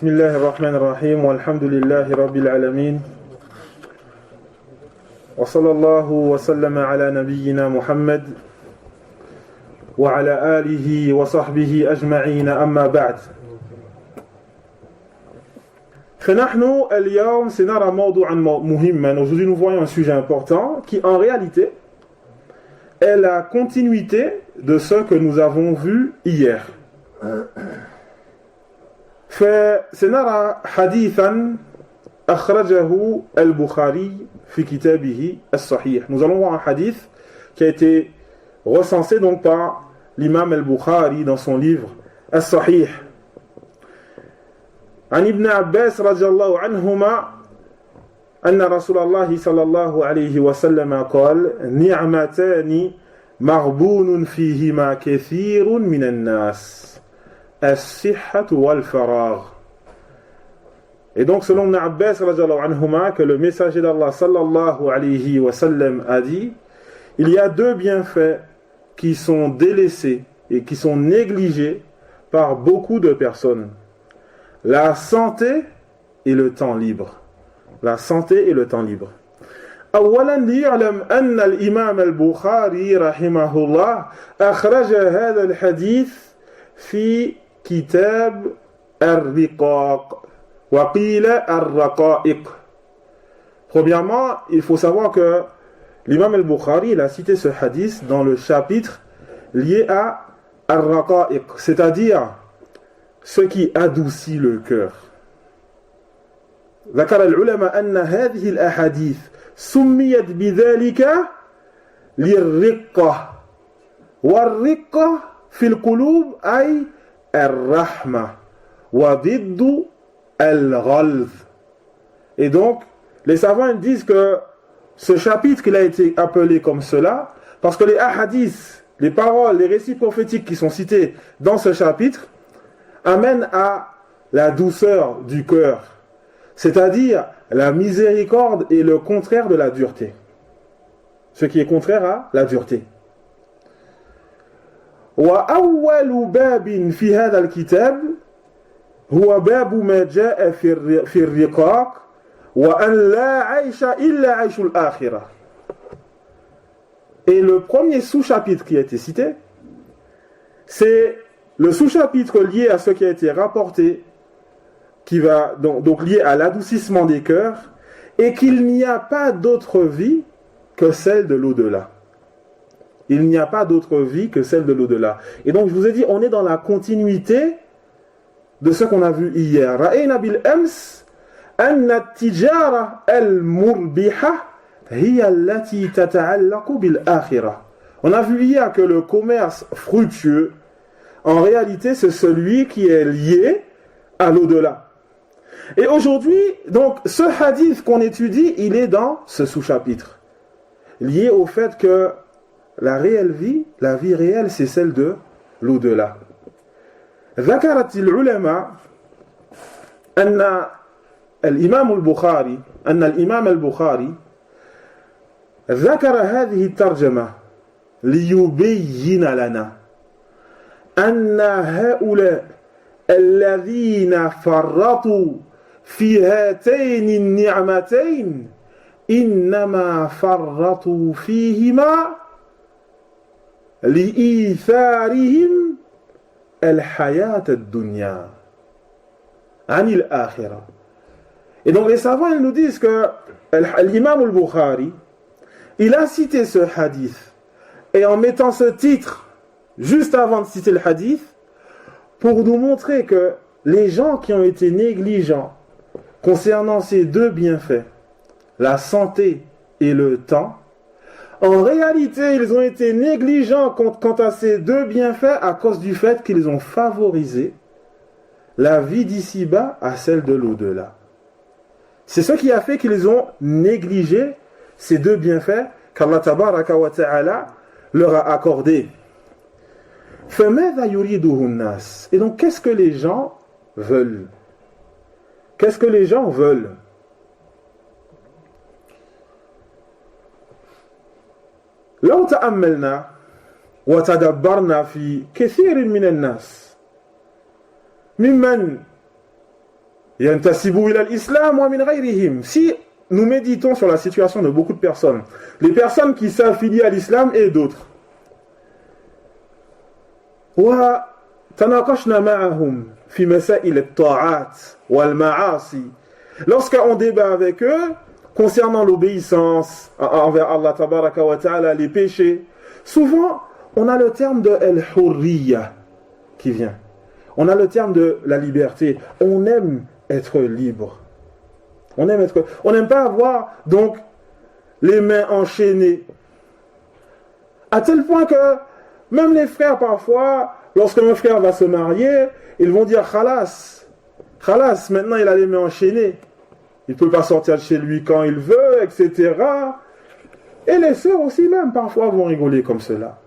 بسم الله الرحمن الرحيم والحمد لله رب العالمين وصلى الله وسلم على نبينا محمد وعلى آله وصحبه أجمعين أما بعد فنحن اليوم سنرى موضوعا مهما. Aujourd'hui nous voyons un sujet important qui en réalité est la continuité de ce que nous avons vu hier. فسنرى حديثا أخرجه البخاري في كتابه الصحيح. Nous allons voir un hadith qui a été recensé donc par l'imam al-Bukhari dans son livre الصحيح. عن ابن عباس رضي الله عنهما أن رسول الله صلى الله عليه وسلم قال نعمتان مغبون فيهما كثير من الناس الصحة والفراغ. Et donc selon Ibn Abbas radhiyallahu anhuma, que le messager d'Allah sallallahu alayhi wa sallam a dit, il y a deux bienfaits qui sont délaissés et qui sont négligés par beaucoup de personnes: la santé et le temps libre. La santé et le temps libre. أولا ليعلم أن الإمام البخاري رحمه الله أخرج هذا الحديث في كتاب الرقاق وقيل الرقائق. Premièrement, il faut savoir que l'imam al-Bukhari il a cité ce hadith dans le chapitre lié à al-raqa'iq, c'est-à-dire ce qui adoucit le cœur. ذكر العلماء أن هذه الأحاديث سميت بذلك للرقة والرقة في القلوب أي الرحمة وضد الغلظ. Et donc les savants disent que ce chapitre il a été appelé comme cela parce que les hadiths, les paroles, les récits prophétiques qui sont cités dans ce chapitre amènent à la douceur du cœur, c'est-à-dire la miséricorde et le contraire de la dureté, ce qui est contraire à la dureté. وأول باب في هذا الكتاب هو باب ما جاء في الرقاق وأن لا عيش إلا عيش الآخرة. Et le premier sous-chapitre qui a été cité, c'est le sous-chapitre lié à ce qui a été rapporté, qui va donc lié à l'adoucissement des cœurs, et qu'il n'y a pas d'autre vie que celle de l'au-delà. Il n'y a pas d'autre vie que celle de l'au-delà. Et donc je vous ai dit, on est dans la continuité de ce qu'on a vu hier. رأينا بالأمس أن التجارة المربحة هي التي تتعلق بالآخرة. On a vu hier que le commerce fructueux, en réalité, c'est celui qui est lié à l'au-delà. Et aujourd'hui, donc, ce hadith qu'on étudie, il est dans ce sous-chapitre, lié au fait que la réelle vie, la vie réelle, c'est celle de l'au-delà. ذكرت العلماء أن الإمام البخاري ذكر هذه الترجمة ليبين لنا أن هؤلاء الذين فرطوا في هاتين النعمتين إنما فرطوا فيهما لإيثارهم الحياة الدنيا عن الآخرة. Et donc les savants ils nous disent que l'imam al-Bukhari il a cité ce hadith et en mettant ce titre juste avant de citer le hadith pour nous montrer que les gens qui ont été négligents concernant ces deux bienfaits, la santé et le temps, en réalité, ils ont été négligents quant à ces deux bienfaits à cause du fait qu'ils ont favorisé la vie d'ici-bas à celle de l'au-delà. C'est ce qui a fait qu'ils ont négligé ces deux bienfaits qu'Allah tabaraka wa ta'ala leur a accordés. فَمَاذَا يُرِيدُهُ النَّاسِ. Et donc, qu'est-ce que les gens veulent? Qu'est-ce que les gens veulent? لو تأملنا وتدبرنا في كثير من الناس ممن ينتسبوا إلى الإسلام ومن غيرهم. Si nous méditons sur la situation de beaucoup de personnes, les personnes qui s'affilient à l'islam et d'autres, وتناقشنا معهم في مسائل الطاعات والمعاصي. Lorsqu'on débat avec eux concernant l'obéissance envers Allah tabaraka wa ta'ala, les péchés, souvent on a le terme de al-hurriya qui vient. On a le terme de la liberté. On aime être libre. On n'aime pas avoir donc les mains enchaînées. À tel point que même les frères parfois, lorsqu'un frère va se marier, ils vont dire khalas, maintenant il a les mains enchaînées. Il ne peut pas sortir de chez lui quand il veut, etc. Et les sœurs aussi même parfois vont rigoler comme cela.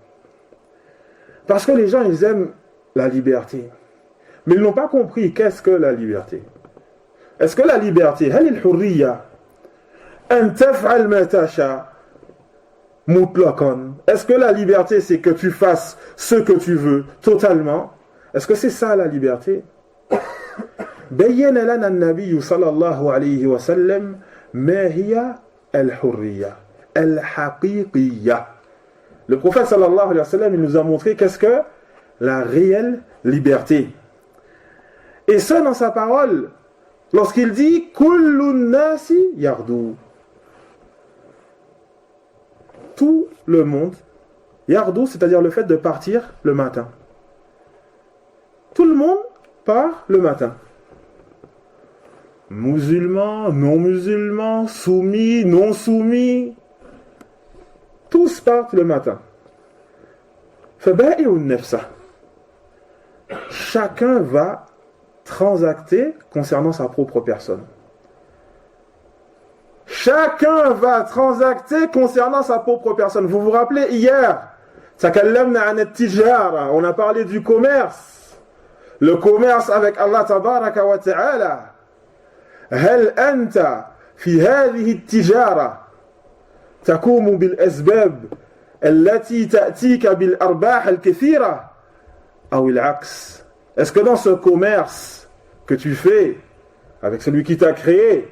Parce que les gens, ils aiment la liberté. Mais ils n'ont pas compris qu'est-ce que la liberté. Est-ce que la liberté, هل الحرية أن تفعل ما تشاء مطلقا? Est-ce que la liberté, c'est que tu fasses ce que tu veux totalement? Est-ce que c'est ça la liberté? بين لنا النبي صلى الله عليه وسلم ما هي الحرية الحقيقية. Le prophète sallallahu alayhi wa sallam, il nous a montré qu'est-ce que la réelle liberté. Et ça dans sa parole, lorsqu'il dit kullu nasi yardu, tout le monde, yardu, c'est-à-dire le fait de partir le matin. Tout le monde part le matin. Musulmans, non-musulmans, soumis, non-soumis, tous partent le matin. Faba'i'un nafsa. Chacun va transacter concernant sa propre personne. Chacun va transacter concernant sa propre personne. Vous vous rappelez hier, on a parlé du commerce. Le commerce avec Allah tabaraka wa ta'ala. هل أنت في هذه التجارة تقوم بالأسباب التي تأتيك بالأرباح الكثيرة أو العكس? Est-ce que dans ce commerce que tu fais avec celui qui t'a créé,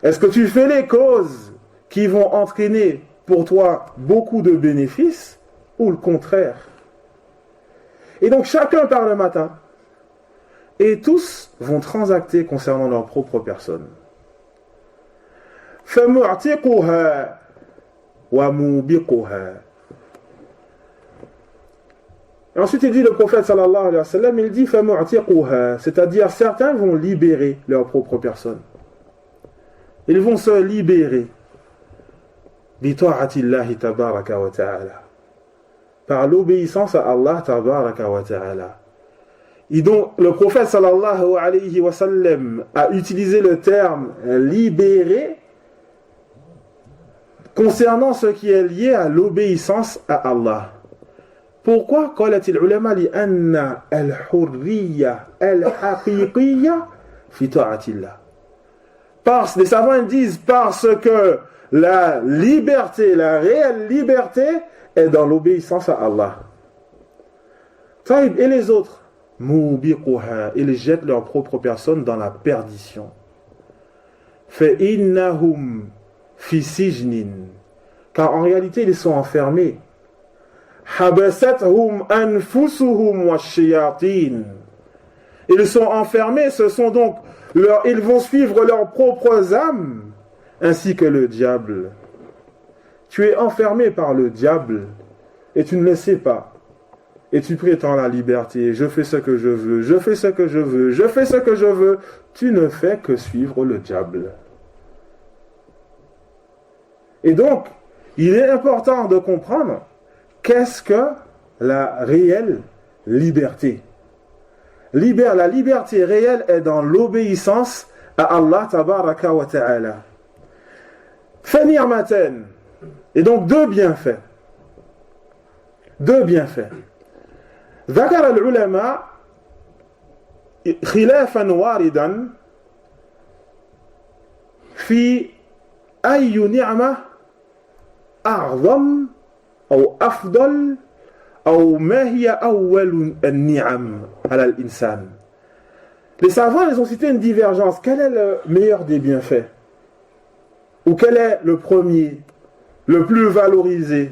est-ce que tu fais les causes qui vont entraîner pour toi beaucoup de bénéfices ou le contraire? Et donc chacun part le matin. Et tous vont transacter concernant leur propre personne. فَمُعْتِقُهَا وَمُوبِقُهَا. Et ensuite il dit, le prophète sallallahu alayhi wa sallam, il dit فَمُعْتِقُهَا, c'est-à-dire certains vont libérer leur propre personne. Ils vont se libérer بِطَاعَةِ اللَّهِ تَبَارَكَ وَتَعَالَى, par l'obéissance à Allah tabaraka wa ta'ala. Et donc, le prophète sallallahu alayhi wa sallam a utilisé le terme libérer concernant ce qui est lié à l'obéissance à Allah. Pourquoi? قالت العلماء لأن الحرية الحقيقية في طاعة الله. Les savants disent parce que la liberté, la réelle liberté est dans l'obéissance à Allah. Et les autres? Ils jettent leur propre personne dans la perdition. فَإِنَّهُمْ فِي سِجْنٍ, car en réalité ils sont enfermés. حَبَسَتْهُمْ أَنفُسُهُمْ وَالشَّيَاطِينَ, ils sont enfermés, ce sont donc ils vont suivre leurs propres âmes ainsi que le diable. Tu es enfermé par le diable et tu ne le sais pas. Et tu prétends la liberté, je fais ce que je veux, je fais ce que je veux, je fais ce que je veux. Tu ne fais que suivre le diable. Et donc, il est important de comprendre qu'est-ce que la réelle liberté. La liberté réelle est dans l'obéissance à Allah tabaraka wa ta'ala. Fanirmaten. Et donc deux bienfaits. Deux bienfaits. ذكر العلماء خلافا واردا في أي نعمة أعظم أو أفضل أو ما هي أول النعم على الإنسان. Les savants, ils ont cité une divergence. Quel est le meilleur des bienfaits? Ou quel est le premier, le plus valorisé?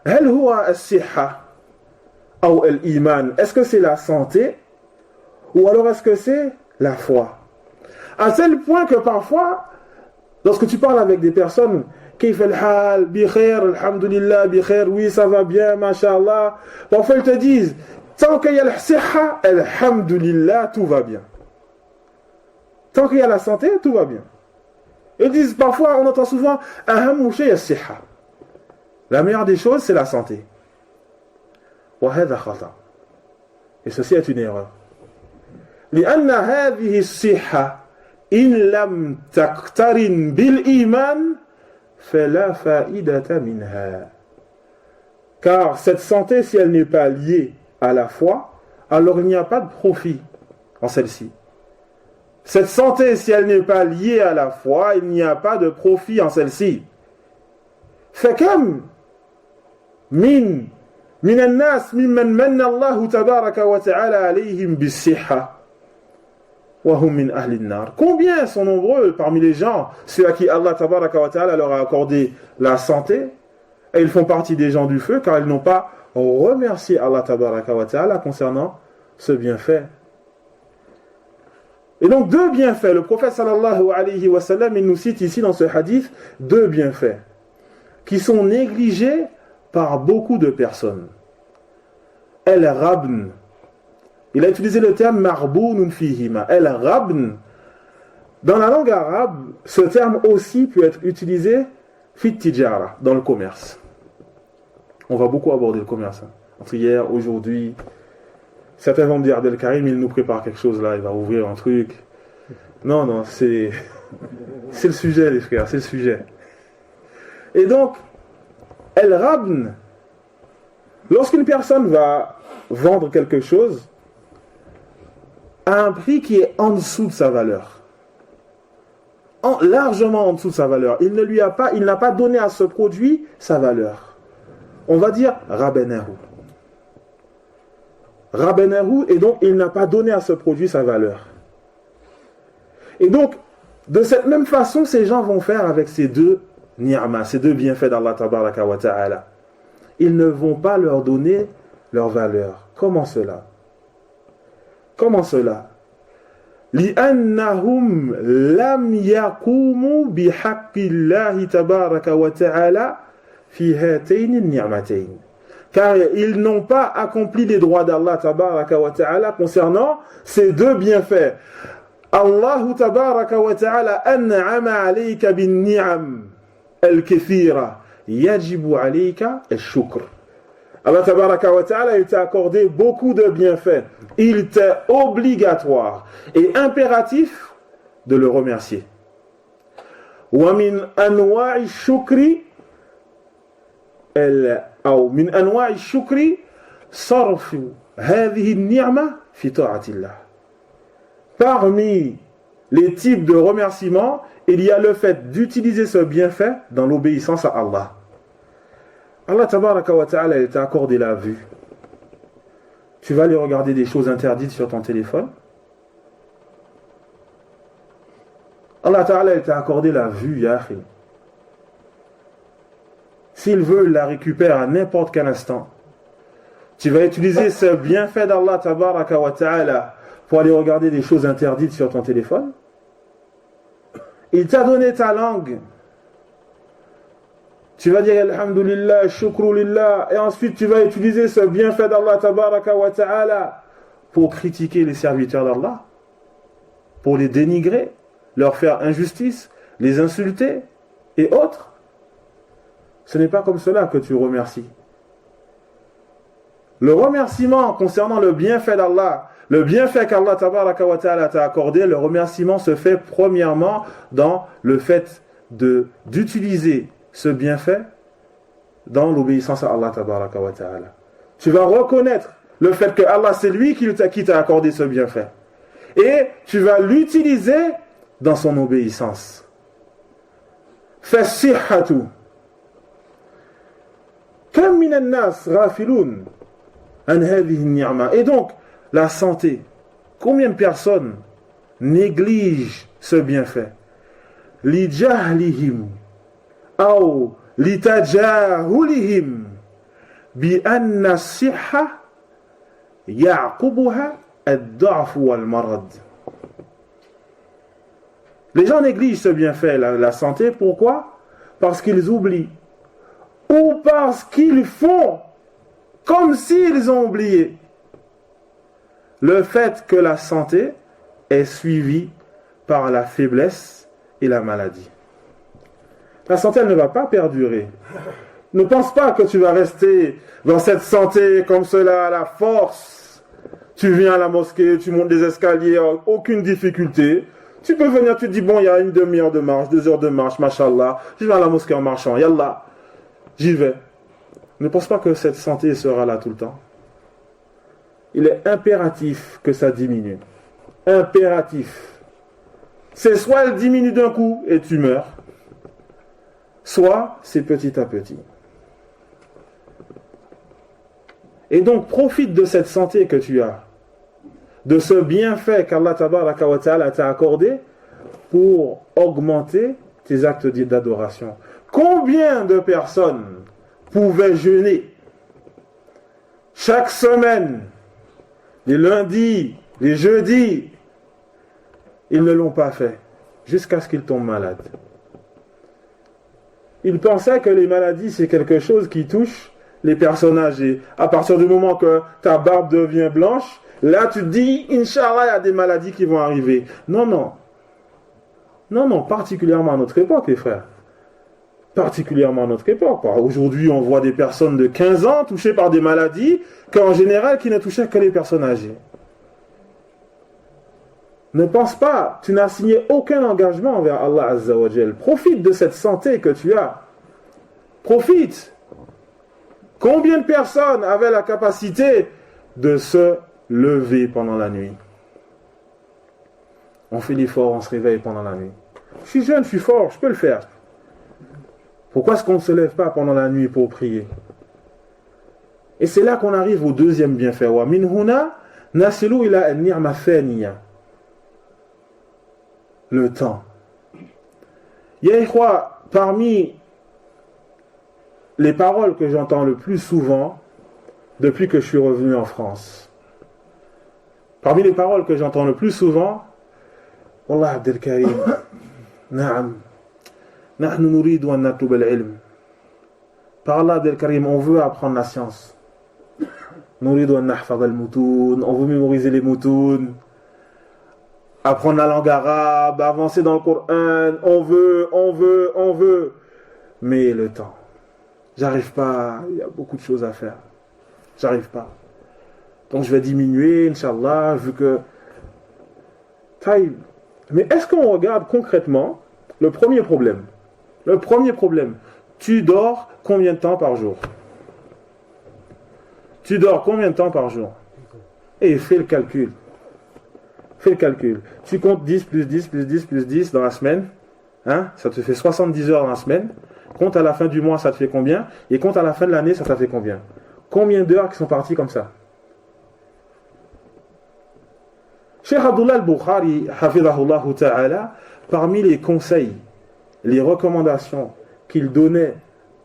هل هو الصحة أو الإيمان? Est-ce que c'est la santé? Ou alors est-ce que c'est la foi? À tel point que parfois, lorsque tu parles avec des personnes, كيف الحال? بخير, alhamdulillah, بخير, oui, ça va bien, mashallah. Parfois ils te disent, tant qu'il y a le siha, alhamdulillah, tout va bien. Tant qu'il y a la santé, tout va bien. Ils disent parfois, on entend souvent, ahammu shay as-siha. La meilleure des choses, c'est la santé. وهذا خطأ. Et ceci est une erreur. لأن هذه الصحة إن لم تقترن بالإيمان فلا فائدة منها. Car cette santé, si elle n'est pas liée à la foi, alors il n'y a pas de profit en celle-ci. Cette santé, si elle n'est pas liée à la foi, il n'y a pas de profit en celle-ci. فكم من الناس ممن من الله تبارك وتعالى عليهم بالصحة وهم من أهل النار. Combien sont nombreux parmi les gens, ceux à qui Allah tabaraka wa ta'ala leur a accordé la santé, et ils font partie des gens du feu car ils n'ont pas remercié Allah tabaraka wa ta'ala concernant ce bienfait. Et donc deux bienfaits, le prophète sallallahu alayhi wa sallam, il nous cite ici dans ce hadith deux bienfaits qui sont négligés par beaucoup de personnes. El-Rabn. Il a utilisé le terme marbounun fihima. El-Rabn. Dans la langue arabe, ce terme aussi peut être utilisé fit tijara, dans le commerce. On va beaucoup aborder le commerce. Entre hier, aujourd'hui. Certains vont me dire, Abdel Karim, il nous prépare quelque chose là, il va ouvrir un truc. Non, c'est le sujet, les frères, c'est le sujet. Et donc, El-Rabn, lorsqu'une personne va vendre quelque chose à un prix qui est en dessous de sa valeur, largement en dessous de sa valeur, il n'a pas donné à ce produit sa valeur. On va dire Rabenahu. Et donc il n'a pas donné à ce produit sa valeur. Et donc, de cette même façon, ces gens vont faire avec ces deux ni'ma, ces deux bienfaits d'Allah tabaraka wa ta'ala. Ils ne vont pas leur donner leur valeur. Comment cela? لأنهم لم يقوموا بحق الله تبارك وتعالى في هاتين النعمتين. Car ils n'ont pas accompli les droits d'Allah tabaraka wa ta'ala concernant ces deux bienfaits. Allah tabaraka wa ta'ala an'ama alayka bin ni'am al-kathira yajibu alayka al-shukr. Allah tabaraka wa ta'ala, il t'a accordé beaucoup de bienfaits. Il t'est obligatoire et impératif de le remercier. Wa min anwa'i shukri أو من أنواع الشكر صرف هذه النعمة في طاعة الله. Parmi les types de remerciements, il y a le fait d'utiliser ce bienfait dans l'obéissance à Allah. Allah tabaraka wa ta'ala, il t'a accordé la vue. Tu vas aller regarder des choses interdites sur ton téléphone. Allah ta'ala, il t'a accordé la vue, ya akhi. S'il veut, il la récupère à n'importe quel instant. Tu vas utiliser ce bienfait d'Allah tabaraka wa ta'ala pour aller regarder des choses interdites sur ton téléphone. Il t'a donné ta langue. Tu vas dire alhamdulillah, shukru lillah, et ensuite tu vas utiliser ce bienfait d'Allah tabaraka wa ta'ala pour critiquer les serviteurs d'Allah, pour les dénigrer, leur faire injustice, les insulter et autres. Ce n'est pas comme cela que tu remercies. Le remerciement concernant le bienfait d'Allah, le bienfait qu'Allah tabaraka wa ta'ala t'a accordé, le remerciement se fait premièrement dans le fait d'utiliser ce bienfait dans l'obéissance à Allah tabaraka wa ta'ala. Tu vas reconnaître le fait que Allah, c'est lui qui t'a accordé ce bienfait. Et tu vas l'utiliser dans son obéissance. Fasihatu. Kam min an-nas ghafilun an hadhihi an-ni'ma. Et donc, la santé. Combien de personnes négligent ce bienfait. Li jahlihim ou li tajahulihim bi anna as-sihha ya'qubuha ad-da'f wal-marad. Les gens négligent ce bienfait, la santé. Pourquoi? Parce qu'ils oublient. Ou parce qu'ils font comme s'ils ont oublié le fait que la santé est suivie par la faiblesse et la maladie. La santé, elle ne va pas perdurer. Ne pense pas que tu vas rester dans cette santé comme cela à la force. Tu viens à la mosquée, tu montes des escaliers, aucune difficulté. Tu peux venir, tu te dis, bon, il y a une demi-heure de marche, 2 heures de marche, mashallah. Je vais à la mosquée en marchant, yallah, j'y vais. Ne pense pas que cette santé sera là tout le temps. Il est impératif que ça diminue. Impératif. C'est soit elle diminue d'un coup et tu meurs, soit c'est petit à petit. Et donc, profite de cette santé que tu as, de ce bienfait qu'Allah Tabaraka wa Ta'ala t'a accordé pour augmenter tes actes d'adoration. Combien de personnes pouvaient jeûner chaque semaine, les lundis, les jeudis? Ils ne l'ont pas fait jusqu'à ce qu'ils tombent malades. Ils pensaient que les maladies, c'est quelque chose qui touche les personnes âgées. À partir du moment que ta barbe devient blanche, là tu te dis, Inch'Allah, il y a des maladies qui vont arriver. Non, non. Non, non, particulièrement à notre époque, les frères. Particulièrement à notre époque. Aujourd'hui, on voit des personnes de 15 ans touchées par des maladies qu'en général, qui ne touchaient que les personnes âgées. Ne pense pas, tu n'as signé aucun engagement envers Allah Azza wa Jal. Profite de cette santé que tu as. Profite. Combien de personnes avaient la capacité de se lever pendant la nuit? On fait l'effort, on se réveille pendant la nuit. Je suis jeune, je suis fort, je peux le faire. Pourquoi est-ce qu'on ne se lève pas pendant la nuit pour prier? Et c'est là qu'on arrive au deuxième bienfait. Wa min huna nasilu ila an-ni'ma thaniya. Le temps. Yahwa, parmi les paroles que j'entends le plus souvent depuis que je suis revenu en France, parmi les paroles que j'entends le plus souvent, Wallah Abdel Karim, Naam, Nahnu nuridu an natluba al-ilm. Par Allah Abdel Karim, on veut apprendre la science. Nuridu an nahfaz al-mutun, on veut mémoriser les mutun, apprendre la langue arabe, avancer dans le Coran, on veut. Mais le temps, j'arrive pas, il y a beaucoup de choses à faire. J'arrive pas. Donc je vais diminuer, Inch'Allah, vu que... Mais est-ce qu'on regarde concrètement le premier problème? Le premier problème, tu dors combien de temps par jour? Tu dors combien de temps par jour? Et fais le calcul. Fais le calcul. Tu comptes 10 plus 10 plus 10 plus 10 dans la semaine. Hein? Ça te fait 70 heures dans la semaine. Compte à la fin du mois, ça te fait combien? Et compte à la fin de l'année, ça te fait combien? Combien d'heures qui sont parties comme ça? Cheikh Abdullah al-Bukhari, hafidahullah ta'ala, parmi les conseils, les recommandations qu'il donnait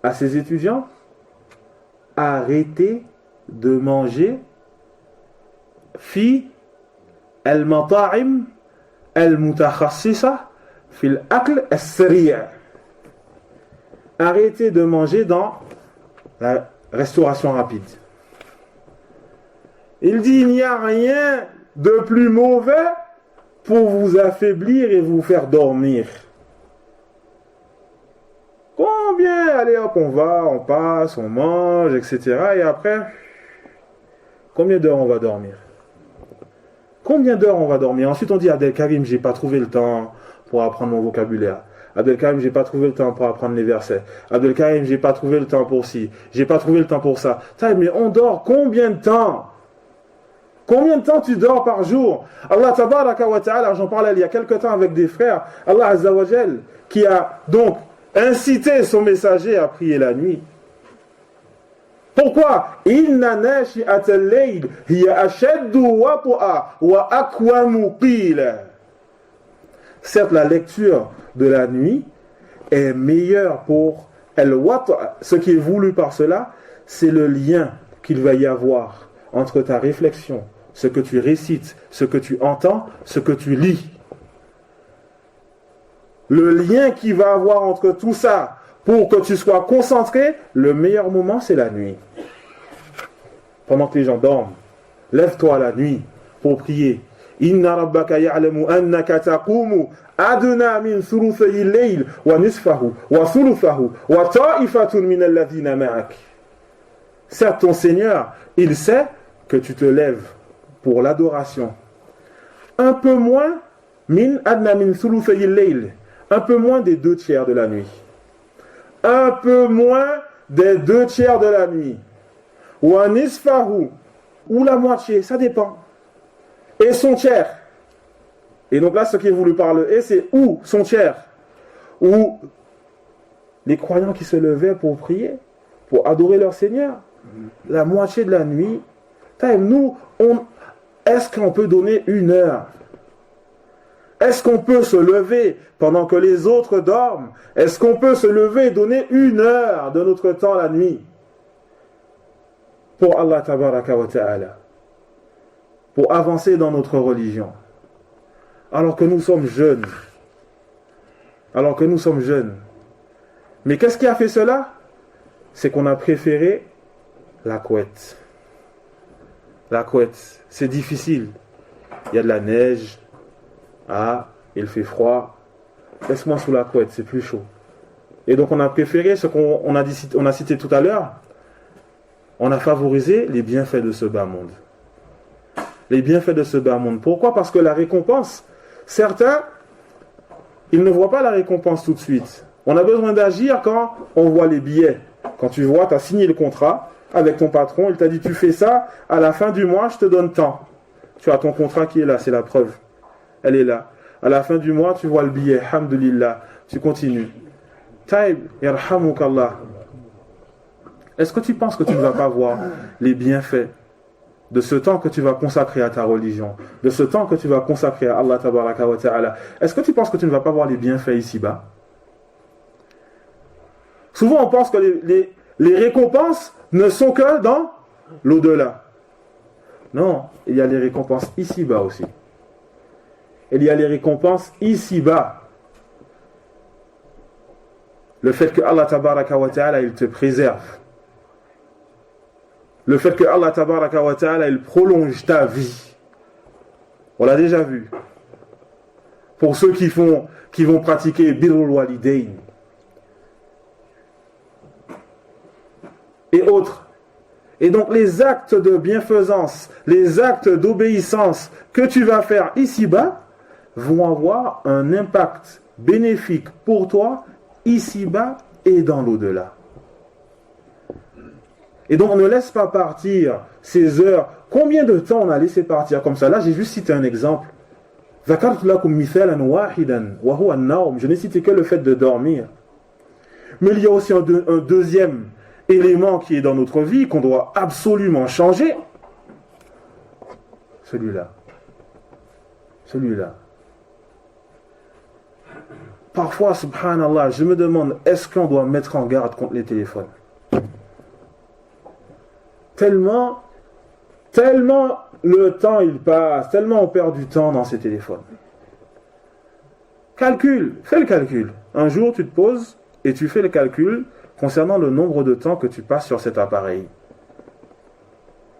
à ses étudiants, arrêtez de manger fi al-mata'im al-mutakhassisa fi al-akl as-sari'. Arrêtez de manger dans la restauration rapide. Il dit, il n'y a rien de plus mauvais pour vous affaiblir et vous faire dormir. Combien, allez hop, on va, on passe, on mange, etc. Et après, combien d'heures on va dormir? Combien d'heures on va dormir? Ensuite on dit, Abdel Karim, j'ai pas trouvé le temps pour apprendre mon vocabulaire. Abdel Karim, j'ai pas trouvé le temps pour apprendre les versets. Abdel Karim, j'ai pas trouvé le temps pour ci. J'ai pas trouvé le temps pour ça. Mais on dort combien de temps? Combien de temps tu dors par jour? Allah Tabaraka wa Ta'ala, j'en parlais il y a quelque temps avec des frères, Allah Azza wa Jal, qui a donc incité son messager à prier la nuit. Pourquoi? Inna nashi'at al-layl hiya ashaddu wat'a wa aqwamu qila. Certes, la lecture de la nuit est meilleure pour ce qui est voulu par cela, c'est le lien qu'il va y avoir entre ta réflexion, ce que tu récites, ce que tu entends, ce que tu lis. Le lien qu'il va avoir entre tout ça pour que tu sois concentré, le meilleur moment, c'est la nuit. Pendant que les gens dorment, lève-toi la nuit pour prier. Inna rabbaka ya'lamu annaka taqumu adna min thuluthay al-layl wa nisfahu wa thuluthahu wa ta'ifatun min alladhina ma'ak. Certes, ton Seigneur, il sait que tu te lèves pour l'adoration. Un peu moins min adna min thuluthay al-layl, un peu moins des 2/3 de la nuit. Un peu moins des 2/3 de la nuit. Wa nisfahu, ou la moitié, ça dépend. Et son tiers. Et donc là, ce qui est voulu par le et, c'est ou son tiers. Ou les croyants qui se levaient pour prier, pour adorer leur Seigneur. La moitié de la nuit. Nous, est-ce qu'on peut donner 1 heure? Est-ce qu'on peut se lever pendant que les autres dorment? Est-ce qu'on peut se lever et donner 1 heure de notre temps la nuit? Pour Allah tabaraka wa ta'ala. Pour avancer dans notre religion. Alors que nous sommes jeunes. Alors que nous sommes jeunes. Mais qu'est-ce qui a fait cela? C'est qu'on a préféré la couette. La couette, c'est difficile. Il y a de la neige. Ah, il fait froid. Laisse-moi sous la couette, c'est plus chaud. Et donc on a préféré ce qu'on a cité tout à l'heure. On a favorisé les bienfaits de ce bas monde. Les bienfaits de ce bas monde. Pourquoi? Parce que la récompense, certains, ils ne voient pas la récompense tout de suite. On a besoin d'agir quand on voit les billets. Quand tu vois, tu as signé le contrat avec ton patron, il t'a dit tu fais ça, à la fin du mois, je te donne tant. Tu as ton contrat qui est là, c'est la preuve. Elle est là. À la fin du mois, tu vois le billet, alhamdulillah, tu continues. Taïb, yarhamukallah. Est-ce que tu penses que tu ne vas pas voir les bienfaits de ce temps que tu vas consacrer à ta religion, de ce temps que tu vas consacrer à Allah tabaraka wa ta'ala? Est-ce que tu penses que tu ne vas pas voir les bienfaits ici-bas? Souvent on pense que les récompenses ne sont que dans l'au-delà. Non, il y a les récompenses ici-bas aussi. Il y a les récompenses ici-bas. Le fait que Allah tabaraka wa ta'ala il te préserve. Le fait que Allah tabaraka wa ta'ala il prolonge ta vie. On l'a déjà vu. Pour ceux qui vont pratiquer birrul walidain et autres. Et donc les actes de bienfaisance, les actes d'obéissance que tu vas faire ici-bas vont avoir un impact bénéfique pour toi ici-bas et dans l'au-delà. Et donc, ne laisse pas partir ces heures. Combien de temps on a laissé partir comme ça? Là, j'ai juste cité un exemple. Je n'ai cité que le fait de dormir. Mais il y a aussi un deuxième élément qui est dans notre vie, qu'on doit absolument changer. Celui-là. Parfois, subhanallah, je me demande, est-ce qu'on doit mettre en garde contre les téléphones? Tellement le temps il passe, tellement on perd du temps dans ces téléphones. Fais le calcul. Un jour tu te poses et tu fais le calcul concernant le nombre de temps que tu passes sur cet appareil.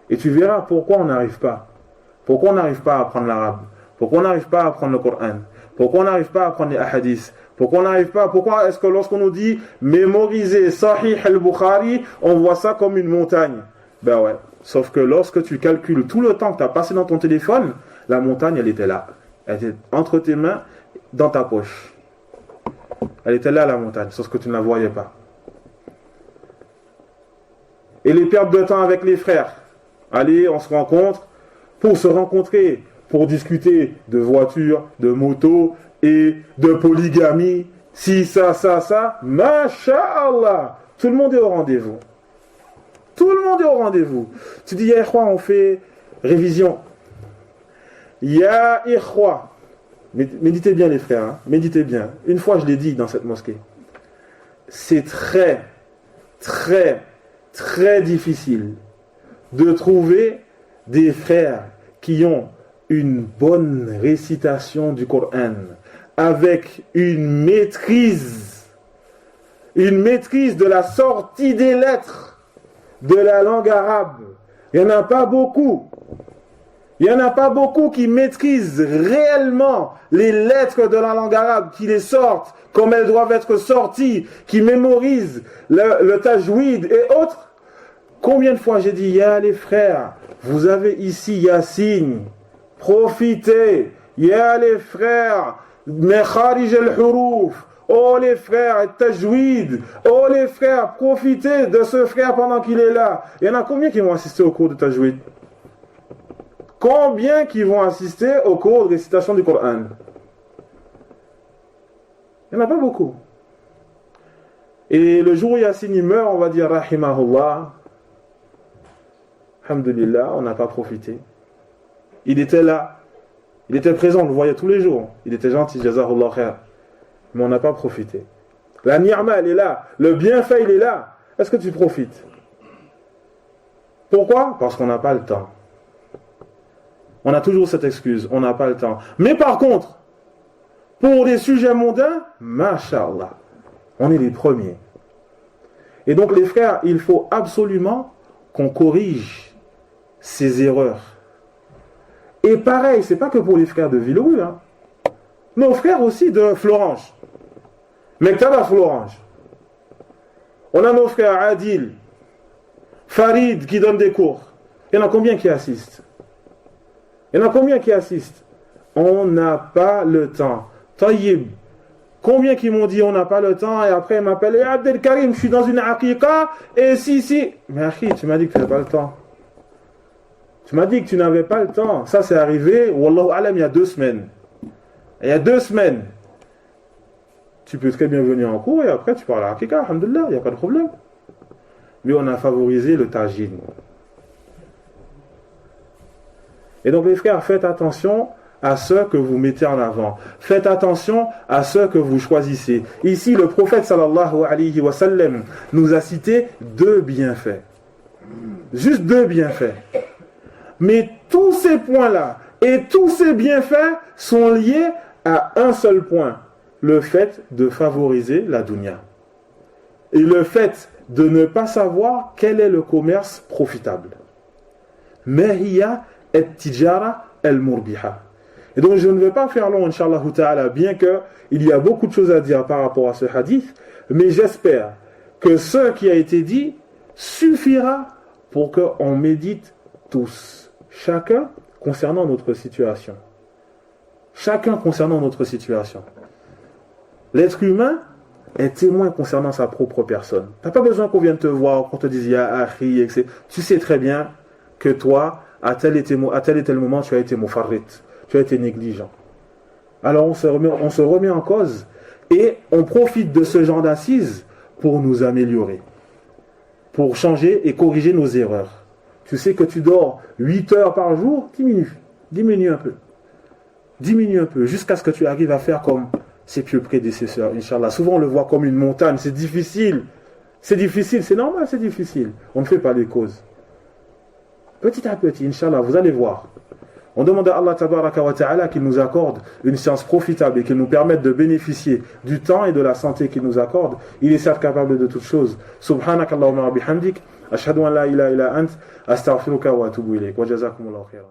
Et tu verras pourquoi on n'arrive pas. Pourquoi on n'arrive pas à apprendre l'arabe? Pourquoi on n'arrive pas à apprendre le Coran? Pourquoi on n'arrive pas à apprendre les hadiths? Pourquoi est-ce que lorsqu'on nous dit mémoriser Sahih al-Bukhari, on voit ça comme une montagne? Ben ouais, sauf que lorsque tu calcules tout le temps que tu as passé dans ton téléphone, la montagne, elle était là. Elle était entre tes mains, dans ta poche. Elle était là, la montagne, sauf que tu ne la voyais pas. Et les pertes de temps avec les frères. Allez, on se rencontre pour se rencontrer, pour discuter de voitures, de motos et de polygamie. Si ça, Masha'Allah, tout le monde est au rendez-vous. Tout le monde est au rendez-vous. Tu dis, ya ikhwa, on fait révision. Ya ikhwa, Méditez bien les frères, hein, méditez bien. Une fois je l'ai dit dans cette mosquée, c'est très, très, très difficile de trouver des frères qui ont une bonne récitation du Coran, avec une maîtrise de la sortie des lettres de la langue arabe. Il n'y en a pas beaucoup. Il n'y en a pas beaucoup qui maîtrisent réellement les lettres de la langue arabe, qui les sortent comme elles doivent être sorties, qui mémorisent le tajwid et autres. Combien de fois j'ai dit, ya les frères, vous avez ici Yassine, profitez, ya les frères, Mekharij al-Huruf, oh les frères, tajwid, oh les frères, profitez de ce frère pendant qu'il est là. Il y en a combien qui vont assister au cours de tajwid? Combien qui vont assister au cours de récitation du Coran? Il n'y en a pas beaucoup. Et le jour où Yassine meurt, on va dire Rahimahullah, Alhamdulillah, on n'a pas profité. Il était là, il était présent, on le voyait tous les jours. Il était gentil, Jazahullah khair. Mais on n'a pas profité. La ni'ma, elle est là, le bienfait, il est là. Est-ce que tu profites? Pourquoi? Parce qu'on n'a pas le temps. On a toujours cette excuse, on n'a pas le temps. Mais par contre, pour les sujets mondains, Masha'Allah, on est les premiers. Et donc les frères, il faut absolument qu'on corrige ces erreurs. Et pareil, c'est pas que pour les frères de Villerue, hein. Nos frères aussi de Florange. Mektaba Florange. On a nos frères Adil, Farid qui donnent des cours. Il y en a combien qui assistent? Il y en a combien qui assistent? On n'a pas le temps. Taïb. Combien qui m'ont dit on n'a pas le temps et après ils m'appellent Abdel Karim, je suis dans une aqiqa et si. Mais Akhi, tu m'as dit que tu n'avais pas le temps. Tu m'as dit que tu n'avais pas le temps. Ça c'est arrivé, Wallahu alam, il y a 2 semaines. Il y a 2 semaines. Tu peux très bien venir en cours et après tu parles à l'aqiqa, alhamdoulilah, il n'y a pas de problème. Mais on a favorisé le tajin. Et donc les frères, faites attention à ceux que vous mettez en avant. Faites attention à ceux que vous choisissez. Ici, le prophète sallallahu alayhi wa sallam nous a cité 2 bienfaits. Juste 2 bienfaits. Mais tous ces points-là et tous ces bienfaits sont liés à un seul point. Le fait de favoriser la dunya. Et le fait de ne pas savoir quel est le commerce profitable. Mahiya et tijara el-murbiha. Et donc je ne vais pas faire long, Inch'Allah ta'ala, bien qu'il y a beaucoup de choses à dire par rapport à ce hadith, mais j'espère que ce qui a été dit suffira pour qu'on médite tous, chacun concernant notre situation. Chacun concernant notre situation. L'être humain est témoin concernant sa propre personne. Tu n'as pas besoin qu'on vienne te voir, qu'on te dise ya akhi, etc. Tu sais très bien que toi, à tel et tel moment, tu as été mufarrit. Tu as été négligent. Alors on se remet en cause et on profite de ce genre d'assises pour nous améliorer, pour changer et corriger nos erreurs. Tu sais que tu dors 8 heures par jour, diminue un peu, jusqu'à ce que tu arrives à faire comme ses pieux prédécesseurs, Inch'Allah. Souvent on le voit comme une montagne, c'est difficile, c'est normal, c'est difficile. On ne fait pas les causes. Petit à petit, Inch'Allah, vous allez voir. On demande à Allah tabaraka wa ta'ala qu'il nous accorde une science profitable et qu'il nous permette de bénéficier du temps et de la santé qu'il nous accorde. Il est certes capable de toutes choses. Subhanakallahumma wa bihamdik, ashhadu an la ilaha illa ant, astaghfiruka wa atubu ilayk. Wa jazakumullahu khairan.